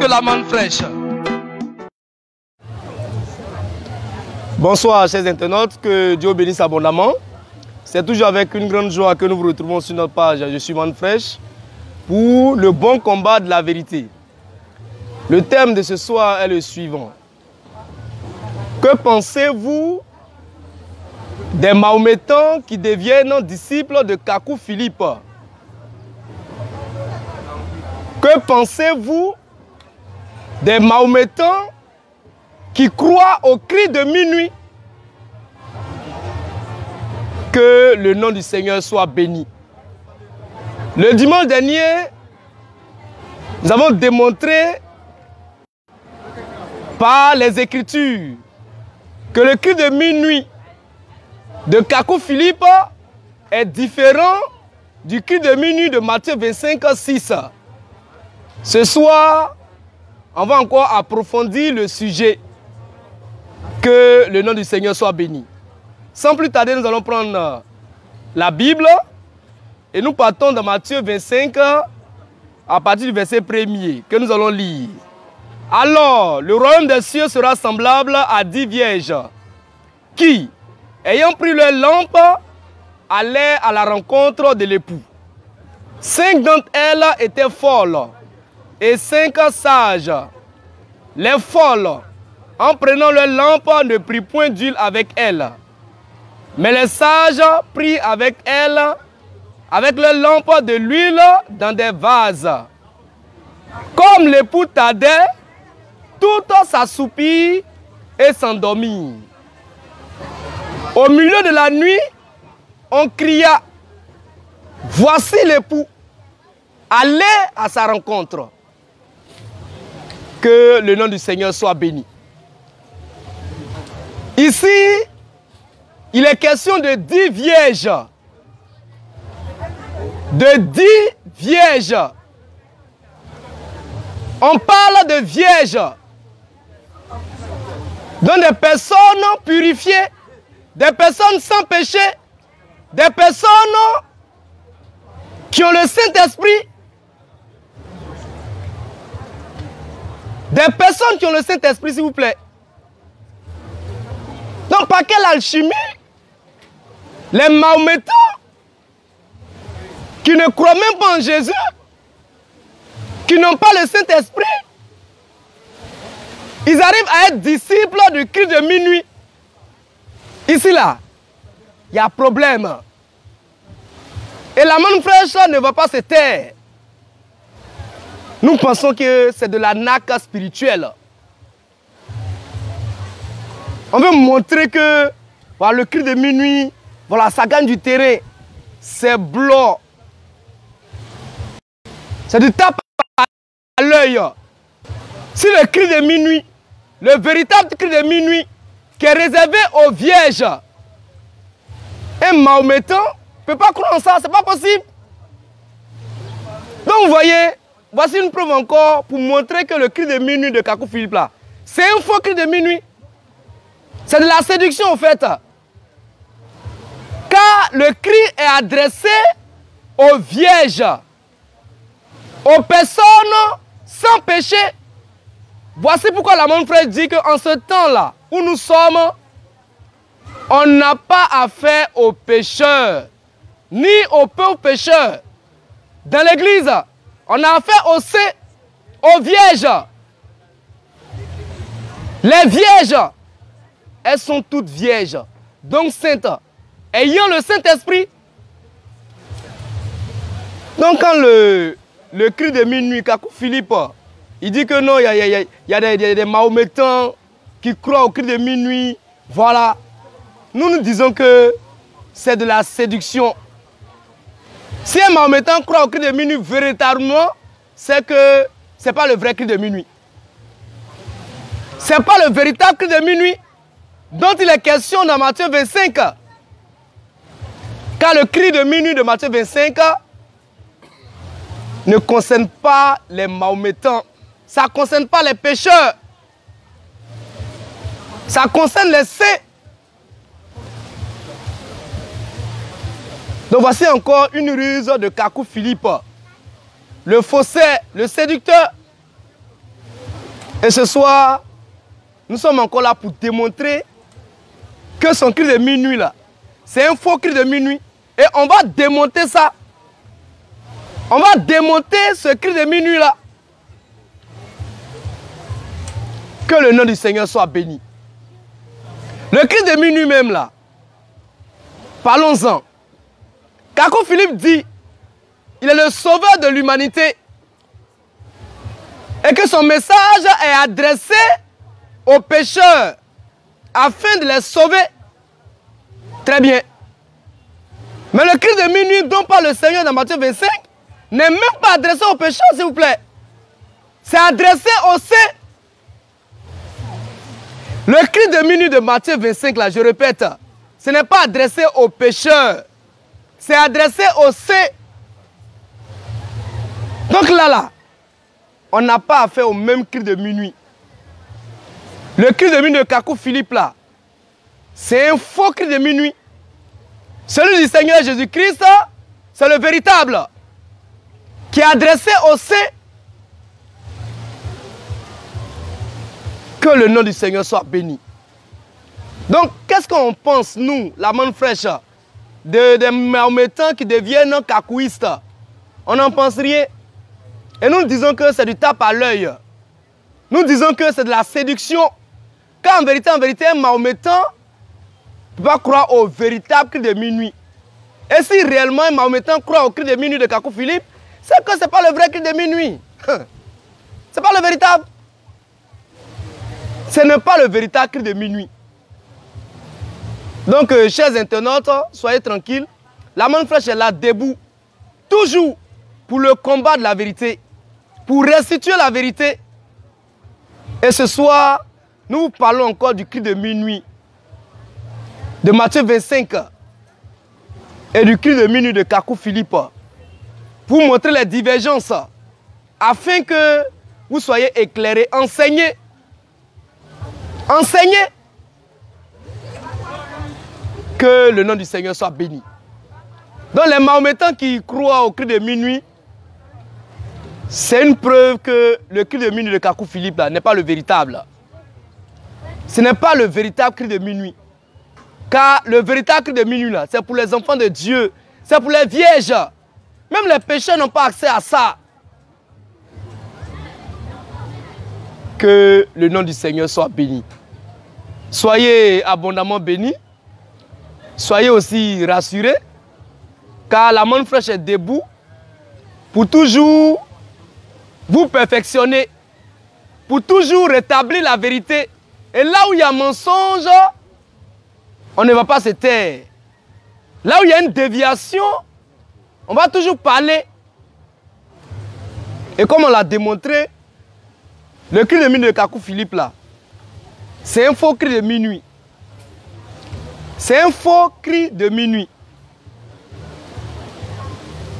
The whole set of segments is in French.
de la manne fraîche. Bonsoir chers internautes, que Dieu bénisse abondamment. C'est toujours avec une grande joie que nous vous retrouvons sur notre page Je suis manne fraîche pour le bon combat de la vérité. Le thème de ce soir est le suivant. Que pensez-vous des Mahométans qui deviennent disciples de Kakou Philippe? Que pensez-vous des Mahométans qui croient au cri de minuit? Que le nom du Seigneur soit béni. Le dimanche dernier, nous avons démontré par les Écritures que le cri de minuit de Kakou Philippe est différent du cri de minuit de Matthieu 25, 6. Ce soir, on va encore approfondir le sujet. Que le nom du Seigneur soit béni. Sans plus tarder, nous allons prendre la Bible et nous partons dans Matthieu 25 à partir du verset 1er que nous allons lire. Alors, le royaume des cieux sera semblable à 10 vierges qui, ayant pris leur lampe, allaient à la rencontre de l'époux. 5 d'entre elles étaient folles et 5 sages. Les folles, en prenant leur lampe, ne prirent point d'huile avec elles. Mais les sages prirent avec elles, avec leur lampe, de l'huile dans des vases. Comme l'époux tardait, toutes s'assoupirent et s'endormirent. Au milieu de la nuit, on cria, « Voici l'époux, allez à sa rencontre. » Que le nom du Seigneur soit béni. Ici, il est question de 10 vierges. De 10 vierges. On parle de vierges. Donc des personnes purifiées, des personnes sans péché, des personnes qui ont le Saint-Esprit. Des personnes qui ont le Saint-Esprit, s'il vous plaît. Donc, par quelle alchimie les Mahométans qui ne croient même pas en Jésus, qui n'ont pas le Saint-Esprit, ils arrivent à être disciples du cri de minuit. Ici, là, il y a problème. Et la manne fraîche ne va pas se taire. Nous pensons que c'est de la naque spirituelle. On veut montrer que voilà, le cri de minuit, voilà, ça gagne du terrain. C'est blanc. C'est du tape à l'œil. Si le cri de minuit, le véritable cri de minuit, qui est réservé aux vierges, un Mahométan ne peut pas croire en ça, c'est pas possible. Donc vous voyez, voici une preuve encore pour montrer que le cri de minuit de Kakou Philippe là, c'est un faux cri de minuit. C'est de la séduction en fait. Car le cri est adressé aux vierges, aux personnes sans péché. Voici pourquoi la manne fraîche dit qu'en ce temps-là où nous sommes, on n'a pas affaire aux pécheurs, ni aux pauvres pécheurs. Dans l'église, on a affaire aux saints, aux vierges. Les vierges, elles sont toutes vierges, donc saintes, ayant le Saint-Esprit. Donc quand le cri de minuit, Kakou Philippe, il dit que non, il y a des Mahométans qui croient au cri de minuit. Voilà. Nous disons que c'est de la séduction. Si un Mahométan croit au cri de minuit véritablement, c'est que ce n'est pas le vrai cri de minuit. Ce n'est pas le véritable cri de minuit dont il est question dans Matthieu 25. Car le cri de minuit de Matthieu 25 ne concerne pas les Mahométans. Ça ne concerne pas les pécheurs. Ça concerne les saints. Donc voici encore une ruse de Kakou Philippe. Le faussaire, le séducteur. Et ce soir, nous sommes encore là pour démontrer que son cri de minuit là, c'est un faux cri de minuit. Et on va démonter ça. On va démonter ce cri de minuit là. Que le nom du Seigneur soit béni. Le cri de minuit même là, parlons-en. Kakou Philippe dit, il est le sauveur de l'humanité. Et que son message est adressé aux pécheurs afin de les sauver. Très bien. Mais le cri de minuit dont parle le Seigneur dans Matthieu 25 n'est même pas adressé aux pécheurs, s'il vous plaît. C'est adressé aux saints. Le cri de minuit de Matthieu 25, là, je répète, ce n'est pas adressé aux pécheurs. C'est adressé aux saints. Donc là, on n'a pas affaire au même cri de minuit. Le cri de minuit de Kakou Philippe, là, c'est un faux cri de minuit. Celui du Seigneur Jésus-Christ, c'est le véritable, qui est adressé aux saints. Que le nom du Seigneur soit béni. Donc, qu'est-ce qu'on pense, nous, la manne fraîche, des mahométans qui deviennent kakouistes? On n'en pense rien. Et nous disons que c'est du tape à l'œil. Nous disons que c'est de la séduction. Car en vérité, un mahométan ne peut pas croire au véritable cri de minuit. Et si réellement un mahométan croit au cri de minuit de Kakou Philippe, c'est que ce n'est pas le vrai cri de minuit. Ce n'est pas le véritable. Ce n'est pas le véritable cri de minuit. Donc, chers internautes, soyez tranquilles. La manne fraîche est là, debout, toujours pour le combat de la vérité, pour restituer la vérité. Et ce soir, nous vous parlons encore du cri de minuit, de Matthieu 25, et du cri de minuit de Kakou Philippe, pour vous montrer les divergences, afin que vous soyez éclairés, enseignés. Enseignez. Que le nom du Seigneur soit béni. Donc les mahométans qui croient au cri de minuit, c'est une preuve que le cri de minuit de Kakou Philippe n'est pas le véritable. Ce n'est pas le véritable cri de minuit. Car le véritable cri de minuit, c'est pour les enfants de Dieu. C'est pour les vierges. Même les pécheurs n'ont pas accès à ça. Que le nom du Seigneur soit béni. Soyez abondamment bénis. Soyez aussi rassurés. Car la manne fraîche est debout pour toujours vous perfectionner. Pour toujours rétablir la vérité. Et là où il y a mensonge, on ne va pas se taire. Là où il y a une déviation, on va toujours parler. Et comme on l'a démontré, le cri de minuit de Kakou Philippe là, c'est un faux cri de minuit. C'est un faux cri de minuit.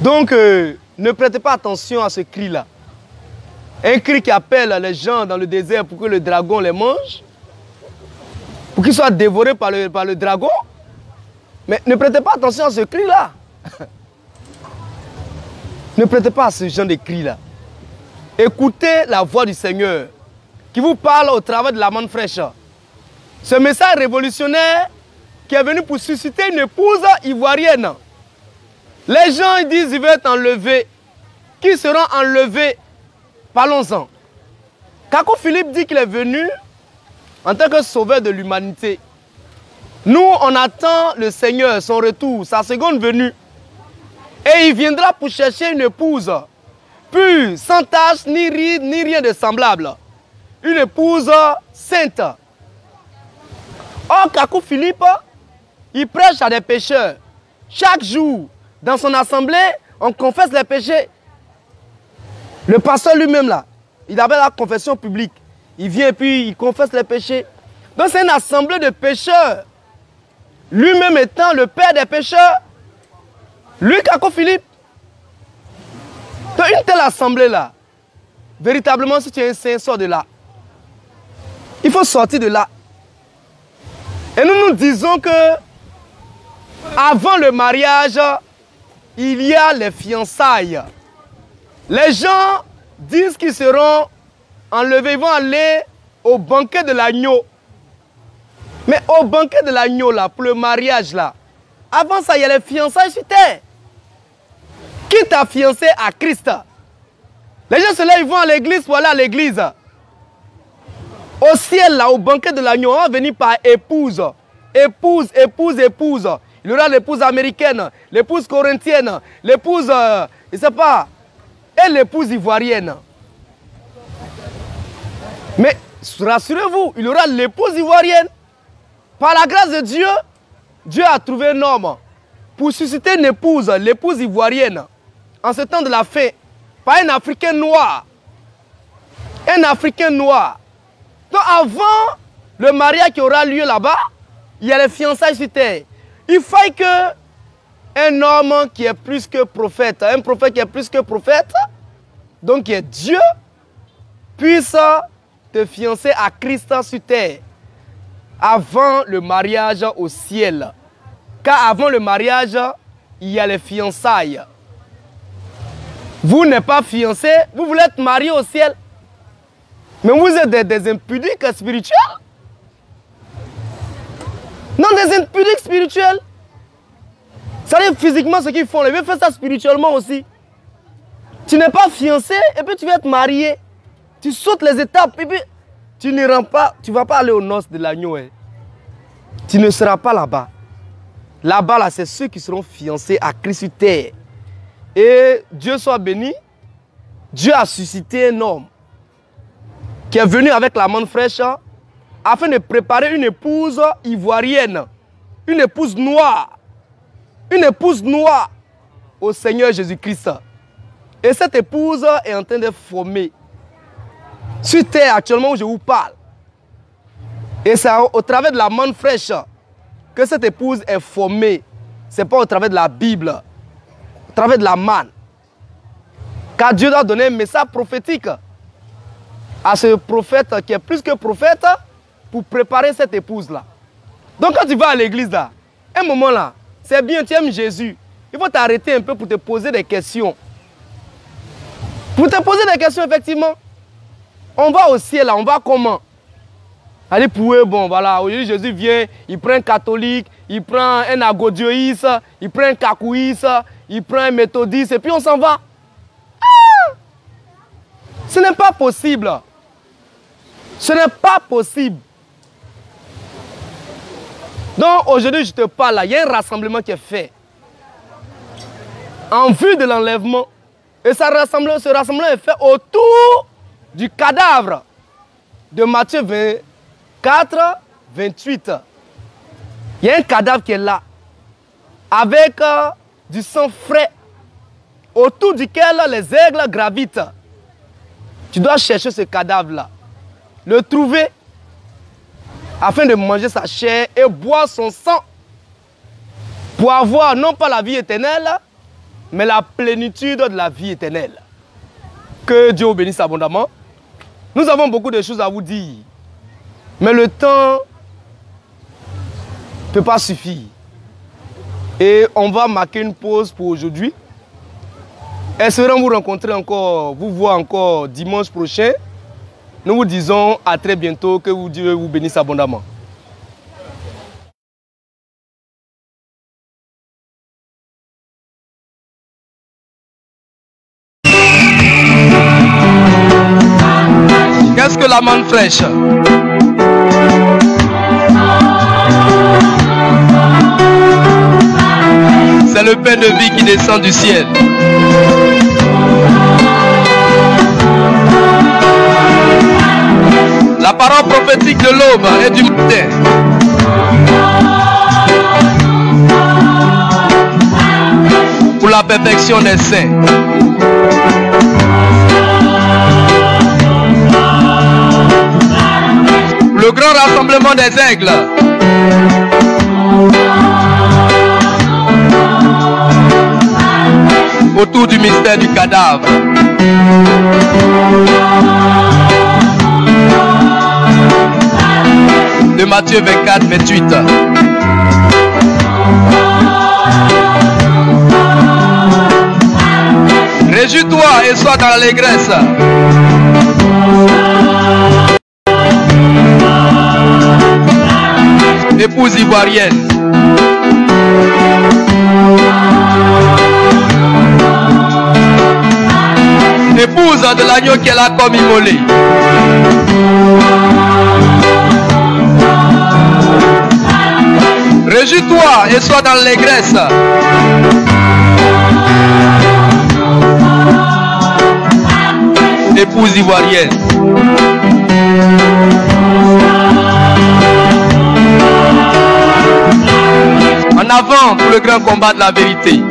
Donc, ne prêtez pas attention à ce cri là. Un cri qui appelle les gens dans le désert pour que le dragon les mange. Pour qu'ils soient dévorés par le dragon. Mais ne prêtez pas attention à ce cri là. Ne prêtez pas à ce genre de cri là. Écoutez la voix du Seigneur qui vous parle au travers de la manne fraîche. Ce message révolutionnaire qui est venu pour susciter une épouse ivoirienne. Les gens ils disent qu'ils veulent être enlevés. Qui seront enlevés? Parlons-en. Kakou Philippe dit qu'il est venu en tant que sauveur de l'humanité. Nous, on attend le Seigneur, son retour, sa seconde venue. Et il viendra pour chercher une épouse pure, sans tache, ni ride, ni rien de semblable. Une épouse sainte. Or, Kakou Philippe, il prêche à des pécheurs. Chaque jour, dans son assemblée, on confesse les péchés. Le pasteur lui-même, là, il avait la confession publique. Il vient et puis il confesse les péchés. Donc, c'est une assemblée de pécheurs. Lui-même étant le père des pécheurs. Lui, Kakou Philippe. Donc, une telle assemblée-là, véritablement, si tu es un saint, sors de là. Il faut sortir de là. Et nous nous disons que avant le mariage, il y a les fiançailles. Les gens disent qu'ils seront enlever, ils vont aller au banquet de l'agneau. Mais au banquet de l'agneau, là, pour le mariage, là, avant ça, il y a les fiançailles sur terre. Qui t'a fiancé à Christ? Les gens, ceux-là, ils vont à l'église pour aller à l'église. Au ciel, là, au banquet de l'agneau, on va venir par épouse. Épouse, épouse, épouse. Il y aura l'épouse américaine, l'épouse corinthienne, l'épouse, je ne sais pas, et l'épouse ivoirienne. Mais rassurez-vous, il y aura l'épouse ivoirienne. Par la grâce de Dieu, Dieu a trouvé un homme pour susciter une épouse, l'épouse ivoirienne, en ce temps de la fin, par un Africain noir. Un Africain noir. Donc avant le mariage qui aura lieu là-bas, il y a les fiançailles sur terre. Il faut qu'un homme qui est plus que prophète, un prophète qui est plus que prophète, donc qui est Dieu, puisse te fiancer à Christ sur terre avant le mariage au ciel. Car avant le mariage, il y a les fiançailles. Vous n'êtes pas fiancé, vous voulez être marié au ciel. Mais vous êtes des impudiques spirituels. Non, des impudiques spirituels. Ça veut dire physiquement ce qu'ils font. Ils veulent faire ça spirituellement aussi. Tu n'es pas fiancé et puis tu vas être marié. Tu sautes les étapes et puis tu ne rends pas. Tu ne vas pas aller aux noces de l'agneau. Hein. Tu ne seras pas là-bas. Là-bas, là, c'est ceux qui seront fiancés à Christ sur terre. Et Dieu soit béni. Dieu a suscité un homme qui est venu avec la manne fraîche afin de préparer une épouse ivoirienne, une épouse noire au Seigneur Jésus-Christ. Et cette épouse est en train de former sur terre actuellement où je vous parle. Et c'est au travers de la manne fraîche que cette épouse est formée. Ce n'est pas au travers de la Bible, au travers de la manne. Car Dieu doit donner un message prophétique à ce prophète qui est plus que prophète pour préparer cette épouse-là. Donc quand tu vas à l'église, là, un moment là, c'est bien, tu aimes Jésus. Il faut t'arrêter un peu pour te poser des questions. Pour te poser des questions, effectivement. On va au ciel, là, on va comment? Allez, pour eux, bon, voilà, aujourd'hui Jésus vient, il prend un catholique, il prend un agodioïste, il prend un kakouïste, il prend un méthodiste, et puis on s'en va. Ah! Ce n'est pas possible. Ce n'est pas possible. Donc aujourd'hui, je te parle, là, il y a un rassemblement qui est fait en vue de l'enlèvement. Et ce rassemblement est fait autour du cadavre de Matthieu 24, 28. Il y a un cadavre qui est là, avec du sang frais, autour duquel les aigles gravitent. Tu dois chercher ce cadavre-là, le trouver, afin de manger sa chair et boire son sang, pour avoir non pas la vie éternelle, mais la plénitude de la vie éternelle. Que Dieu vous bénisse abondamment. Nous avons beaucoup de choses à vous dire, mais le temps ne peut pas suffire. Et on va marquer une pause pour aujourd'hui. Espérons vous rencontrer encore, vous voir encore dimanche prochain. Nous vous disons à très bientôt, que Dieu vous bénisse abondamment. Qu'est-ce que la manne fraîche? C'est le pain de vie qui descend du ciel. La parole prophétique de l'aube et du matin. Pour la perfection des saints. Le grand rassemblement des aigles. Autour du mystère du cadavre. De Matthieu 24, 28. Réjouis-toi et sois dans l'allégresse. épouse ivoirienne. Épouse de l'agneau qu'elle a comme immolé. Réjouis-toi et sois dans l'allégresse. Épouse ivoirienne. En avant pour le grand combat de la vérité.